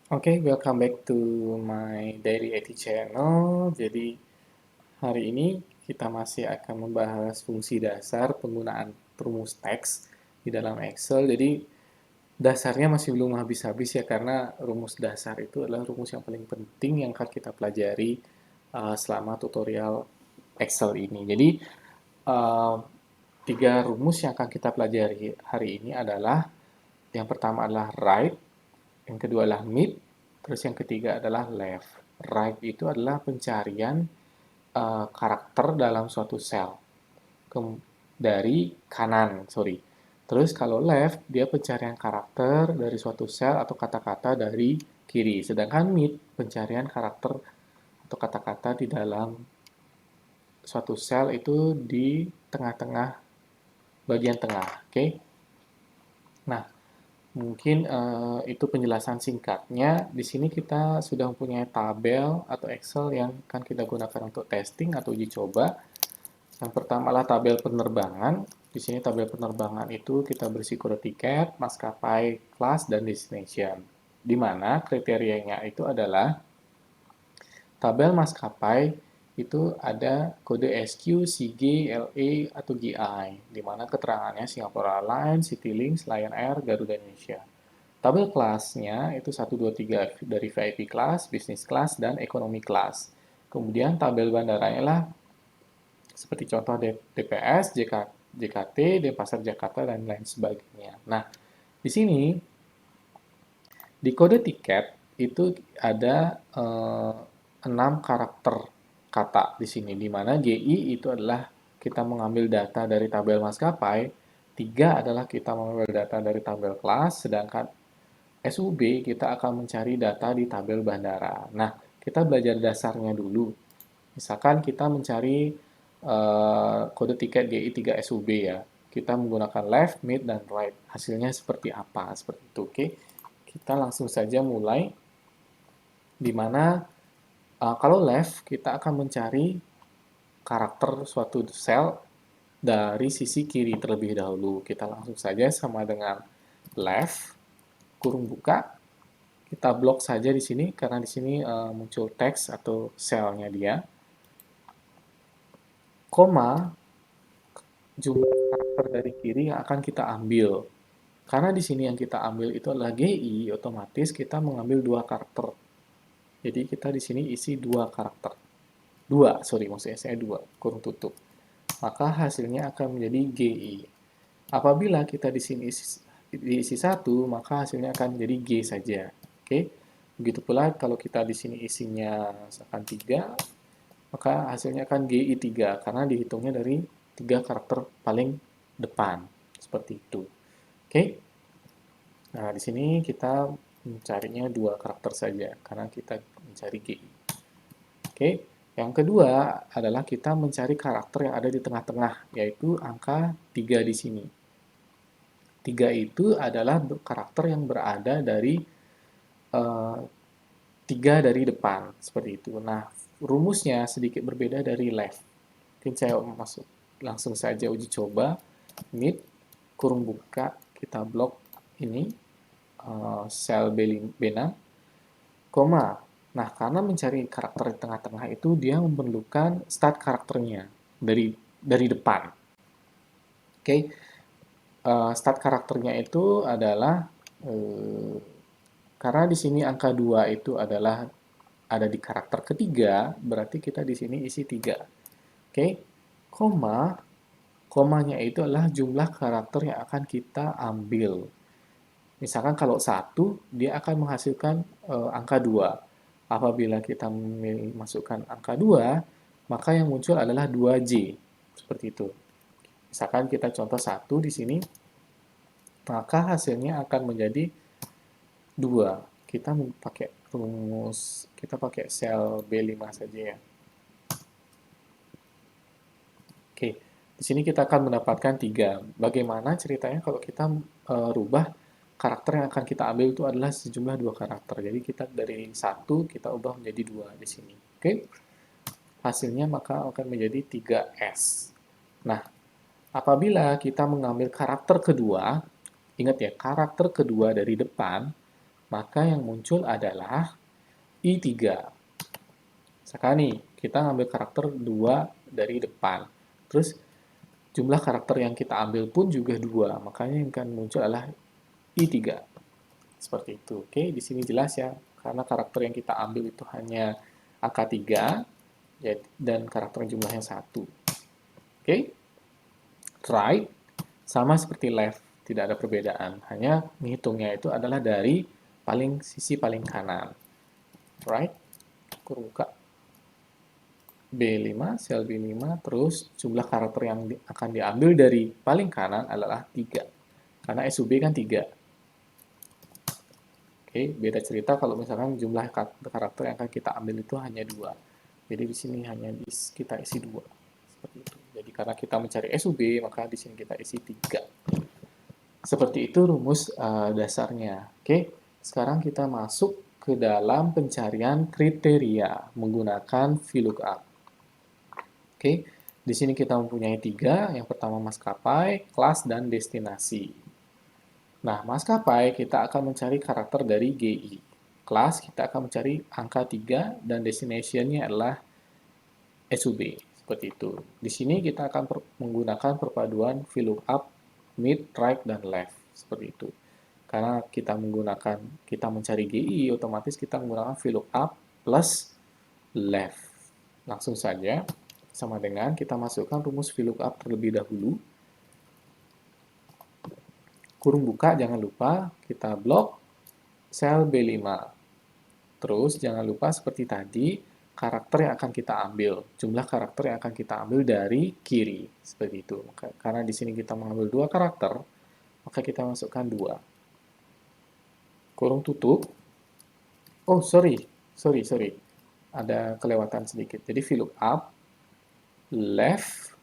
Oke, welcome back to my Daily IT channel. Jadi, hari ini kita masih akan membahas fungsi dasar penggunaan rumus teks di dalam Excel. Jadi, dasarnya masih belum habis-habis ya, karena rumus dasar itu adalah rumus yang paling penting yang akan kita pelajari selama tutorial Excel ini. Jadi, uh, tiga rumus yang akan kita pelajari hari ini adalah yang pertama adalah right, yang kedua adalah mid, terus yang ketiga adalah left. Right itu adalah pencarian karakter dalam suatu sel dari kanan, sorry. Terus kalau left, dia pencarian karakter dari suatu sel atau kata-kata dari kiri. Sedangkan mid, pencarian karakter atau kata-kata di dalam suatu sel itu di tengah-tengah, bagian tengah. Oke? Okay? Nah, mungkin itu penjelasan singkatnya. Di sini kita sudah mempunyai tabel atau Excel yang akan kita gunakan untuk testing atau uji coba. Yang pertama adalah tabel penerbangan. Di sini tabel penerbangan itu kita berisi kode tiket, maskapai, kelas, dan destination. Di mana kriterianya itu adalah tabel maskapai itu ada kode SQ, CG, LA, atau GI, di mana keterangannya Singapore Airlines, Citylink, Lion Air, Garuda Indonesia. Tabel kelasnya itu 1, 2, 3 dari VIP kelas, bisnis kelas, dan ekonomi kelas. Kemudian tabel bandaranya lah seperti contoh DPS, JKT, Denpasar Jakarta, dan lain sebagainya. Nah, di sini di kode tiket itu ada 6 karakter kata di sini, di mana GI itu adalah kita mengambil data dari tabel maskapai, 3 adalah kita mengambil data dari tabel kelas, sedangkan SUB kita akan mencari data di tabel bandara. Nah, kita belajar dasarnya dulu. Misalkan kita mencari kode tiket GI3SUB ya. Kita menggunakan left, mid, dan right. Hasilnya seperti apa? Seperti itu, oke? Kita langsung saja mulai. Di mana kalau left, kita akan mencari karakter suatu sel dari sisi kiri terlebih dahulu. Kita langsung saja sama dengan left, kurung buka, kita blok saja di sini karena di sini muncul teks atau selnya dia, koma, jumlah karakter dari kiri yang akan kita ambil. Karena di sini yang kita ambil itu adalah GI, otomatis kita mengambil dua karakter. Jadi kita di sini isi dua karakter. Dua, sorry, maksudnya saya dua, kurung tutup. Maka hasilnya akan menjadi GI. Apabila kita di sini diisi satu, maka hasilnya akan menjadi G saja. Oke? Begitu pula kalau kita di sini isinya misalkan 3, maka hasilnya akan GI3 karena dihitungnya dari 3 karakter paling depan. Seperti itu. Oke? Nah, di sini kita mencarinya dua karakter saja karena kita mencari GI. Oke? Yang kedua adalah kita mencari karakter yang ada di tengah-tengah, yaitu angka 3 di sini. 3 itu adalah karakter yang berada dari 3 dari depan, seperti itu. Nah, rumusnya sedikit berbeda dari left. Mungkin saya masuk langsung saja uji coba. Mid, kurung buka, kita blok ini, sel B6, koma. Nah, karena mencari karakter di tengah-tengah itu, dia memerlukan start karakternya dari depan. Oke, okay? Start karakternya itu adalah karena di sini angka 2 itu adalah ada di karakter ketiga, berarti kita di sini isi 3. Oke, koma, komanya itu adalah jumlah karakter yang akan kita ambil. Misalkan kalau 1, dia akan menghasilkan angka 2. Apabila kita memasukkan angka 2, maka yang muncul adalah 2J. Seperti itu. Misalkan kita contoh 1 di sini, maka hasilnya akan menjadi 2. Kita pakai rumus, kita pakai sel B5 saja ya. Oke, di sini kita akan mendapatkan 3. Bagaimana ceritanya kalau kita rubah karakter yang akan kita ambil itu adalah sejumlah 2 karakter. Jadi kita dari 1 kita ubah menjadi 2 di sini. Oke, hasilnya maka akan menjadi 3S. Nah, apabila kita mengambil karakter kedua, ingat ya, karakter kedua dari depan, maka yang muncul adalah I3. Sekarang nih, kita ngambil karakter 2 dari depan. Terus jumlah karakter yang kita ambil pun juga 2, makanya yang akan muncul adalah I3. Seperti itu. Oke, di sini jelas ya, karena karakter yang kita ambil itu hanya angka 3, dan karakter jumlahnya 1. Oke, right, sama seperti left, tidak ada perbedaan. Hanya menghitungnya itu adalah dari sisi paling kanan. Right, kurung buka. B5, sel B5, terus jumlah karakter yang akan diambil dari paling kanan adalah 3. Karena SUB kan 3. Oke, beda cerita kalau misalkan jumlah karakter yang akan kita ambil itu hanya 2. Jadi di sini hanya kita isi 2. Seperti itu. Jadi karena kita mencari SUB, maka di sini kita isi 3. Seperti itu rumus dasarnya. Oke, sekarang kita masuk ke dalam pencarian kriteria menggunakan VLOOKUP. Oke, di sini kita mempunyai 3. Yang pertama maskapai, kelas, dan destinasi. Nah, maskapai kita akan mencari karakter dari GI. Kelas kita akan mencari angka 3 dan destination-nya adalah SUB. Seperti itu. Di sini kita akan menggunakan perpaduan VLOOKUP, mid, right, dan left. Seperti itu. Karena kita mencari GI, otomatis kita menggunakan VLOOKUP plus left. Langsung saja, sama dengan kita masukkan rumus VLOOKUP terlebih dahulu. Kurung buka, jangan lupa kita blok sel B5. Terus jangan lupa seperti tadi, karakter yang akan kita ambil. Jumlah karakter yang akan kita ambil dari kiri. Seperti itu. Karena di sini kita mengambil 2 karakter, maka kita masukkan 2. Kurung tutup. Oh, sorry. Ada kelewatan sedikit. Jadi VLOOKUP, left,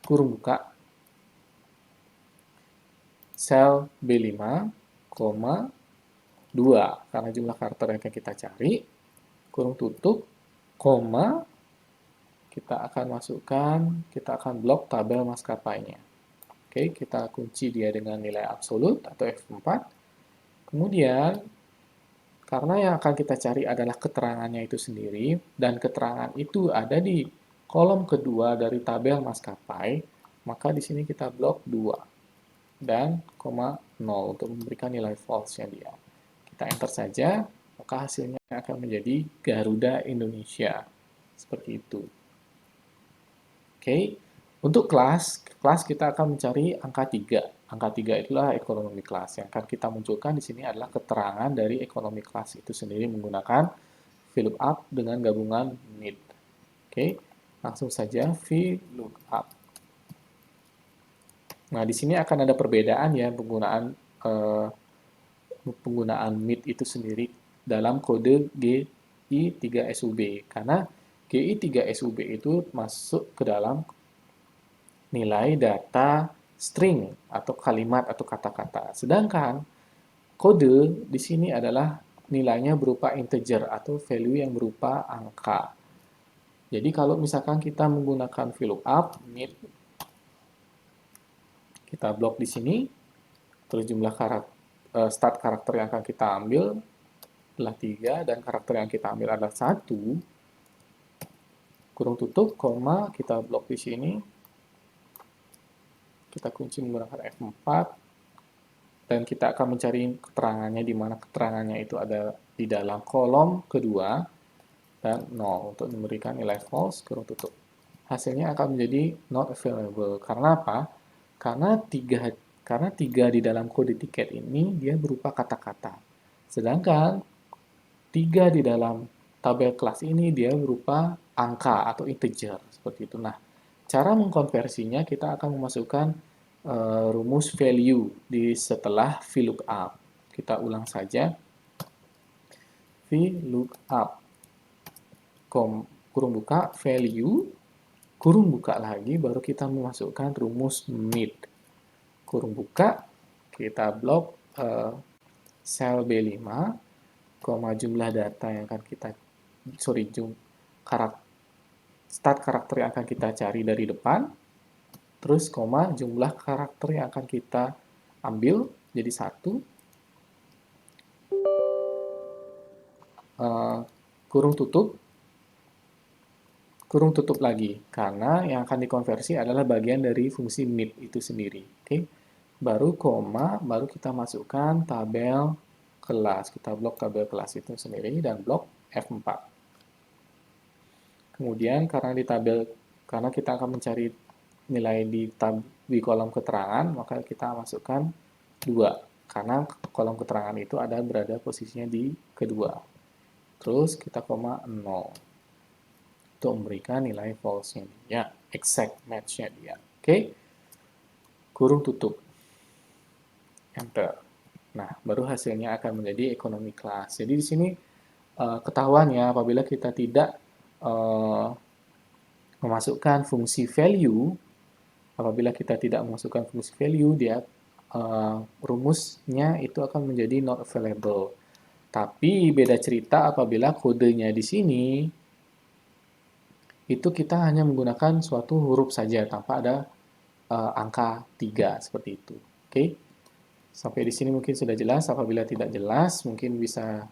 kurung buka, sel B5, 2, karena jumlah karakter yang akan kita cari, kurung tutup, koma, kita akan blok tabel maskapainya. Oke, kita kunci dia dengan nilai absolut atau F4. Kemudian, karena yang akan kita cari adalah keterangannya itu sendiri, dan keterangan itu ada di kolom kedua dari tabel maskapai, maka di sini kita blok 2 dan 0 untuk memberikan nilai false-nya dia. Kita enter saja, maka hasilnya akan menjadi Garuda Indonesia. Seperti itu. Oke, untuk kelas kita akan mencari angka 3. Angka 3 itulah ekonomi kelas. Yang akan kita munculkan di sini adalah keterangan dari ekonomi kelas itu sendiri menggunakan VLOOKUP dengan gabungan mid. Oke, langsung saja VLOOKUP. Nah, di sini akan ada perbedaan ya penggunaan mid itu sendiri dalam kode GI3SUB. Karena GI3SUB itu masuk ke dalam nilai data string atau kalimat atau kata-kata. Sedangkan kode di sini adalah nilainya berupa integer atau value yang berupa angka. Jadi kalau misalkan kita menggunakan VLOOKUP, mid, kita blok di sini, terus jumlah start karakter yang akan kita ambil adalah 3, dan karakter yang kita ambil adalah 1, kurung tutup, koma, kita blok di sini, kita kunci menggunakan F4, dan kita akan mencari keterangannya di mana keterangannya itu ada di dalam kolom kedua, dan 0 untuk memberikan nilai false, kurung tutup. Hasilnya akan menjadi not available. Karena apa? Karena 3 di dalam kode tiket ini dia berupa kata-kata. Sedangkan 3 di dalam tabel kelas ini dia berupa angka atau integer. Seperti itu. Nah, cara mengkonversinya kita akan memasukkan rumus value setelah VLOOKUP. Kita ulang saja. VLOOKUP. Kurung buka, value, kurung buka lagi, baru kita memasukkan rumus mid. Kurung buka, kita blok sel B5, jumlah data yang akan kita, start karakter yang akan kita cari dari depan, terus jumlah karakter yang akan kita ambil jadi 1, eh, kurung tutup lagi, karena yang akan dikonversi adalah bagian dari fungsi mid itu sendiri. Oke, baru koma, baru kita masukkan tabel kelas. Kita blok tabel kelas itu sendiri dan blok F4. Kemudian karena kita akan mencari nilai di kolom keterangan, maka kita masukkan 2. Karena kolom keterangan itu berada posisinya di kedua. Terus kita koma 0 untuk memberikan nilai false-nya dia, exact match-nya dia. Oke, kurung tutup, enter. Nah, baru hasilnya akan menjadi economy class. Jadi di sini ketahuan ya, apabila kita tidak memasukkan fungsi value, apabila kita tidak memasukkan fungsi value, dia rumusnya itu akan menjadi not available. Tapi beda cerita apabila kodenya di sini itu kita hanya menggunakan suatu huruf saja tanpa ada angka 3 seperti itu. Oke. Sampai di sini mungkin sudah jelas. Apabila tidak jelas, mungkin bisa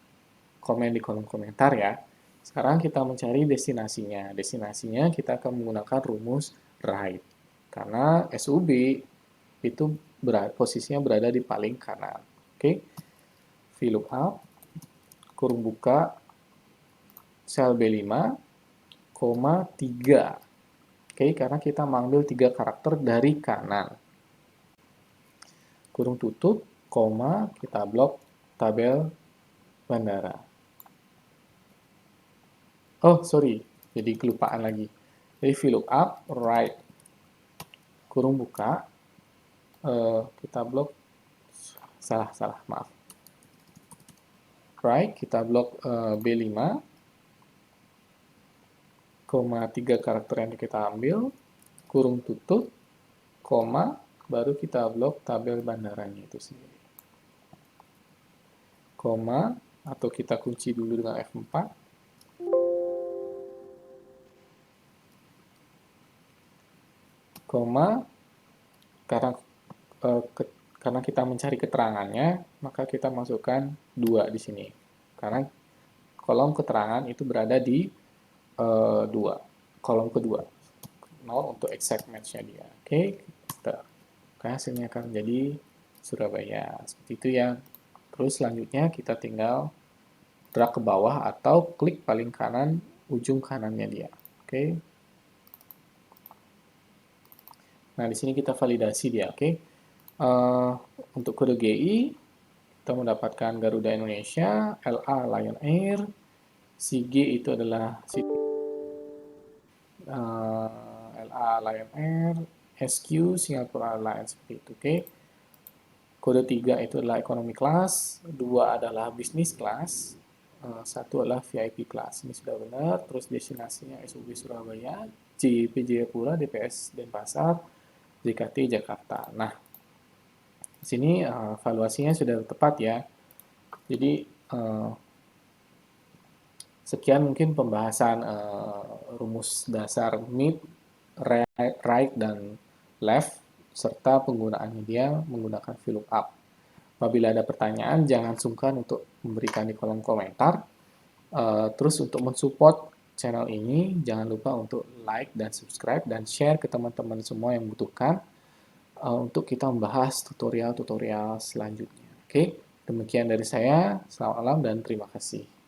komen di kolom komentar ya. Sekarang kita mencari destinasinya. Destinasinya kita akan menggunakan rumus right. Karena SUB itu posisinya berada di paling kanan. Oke. VLOOKUP, kurung buka, sel B5, koma 3. Oke, karena kita mengambil 3 karakter dari kanan. Kurung tutup, koma, kita blok tabel bandara. Oh, sorry. Jadi kelupaan lagi. Jadi VLOOKUP, right. Kurung buka, kita blok, salah, maaf. Right, kita blok B5, koma 3 karakter yang kita ambil, kurung tutup, koma, baru kita blok tabel bandaranya itu sendiri. Koma, atau kita kunci dulu dengan F4. Koma, karena kita mencari keterangannya, maka kita masukkan 2 di sini. Karena kolom keterangan itu berada di 2, kolom kedua. 0 untuk exact match-nya dia. Oke, hasilnya akan menjadi Surabaya. Seperti itu ya. Terus selanjutnya kita tinggal drag ke bawah atau klik paling kanan, ujung kanannya dia. Oke. Nah, di sini kita validasi dia. Oke. Untuk kode GI, kita mendapatkan Garuda Indonesia, LA Lion Air, CG itu adalah LA Lion Air, SQ Singapore Airlines seperti itu. Oke. Kode 3 itu adalah economy class, 2 adalah business class, 1 adalah VIP class. Ini sudah benar. Terus destinasinya SUB Surabaya, JP Jayapura, DPS Denpasar, JKT Jakarta. Nah, di sini valuasinya sudah tepat ya. Jadi sekian mungkin pembahasan rumus dasar mid, right, dan left, serta penggunaannya dia menggunakan VLOOKUP. Apabila ada pertanyaan, jangan sungkan untuk memberikan di kolom komentar. Terus untuk mensupport channel ini, jangan lupa untuk like dan subscribe dan share ke teman-teman semua yang membutuhkan untuk kita membahas tutorial-tutorial selanjutnya. Oke, demikian dari saya. Selamat malam dan terima kasih.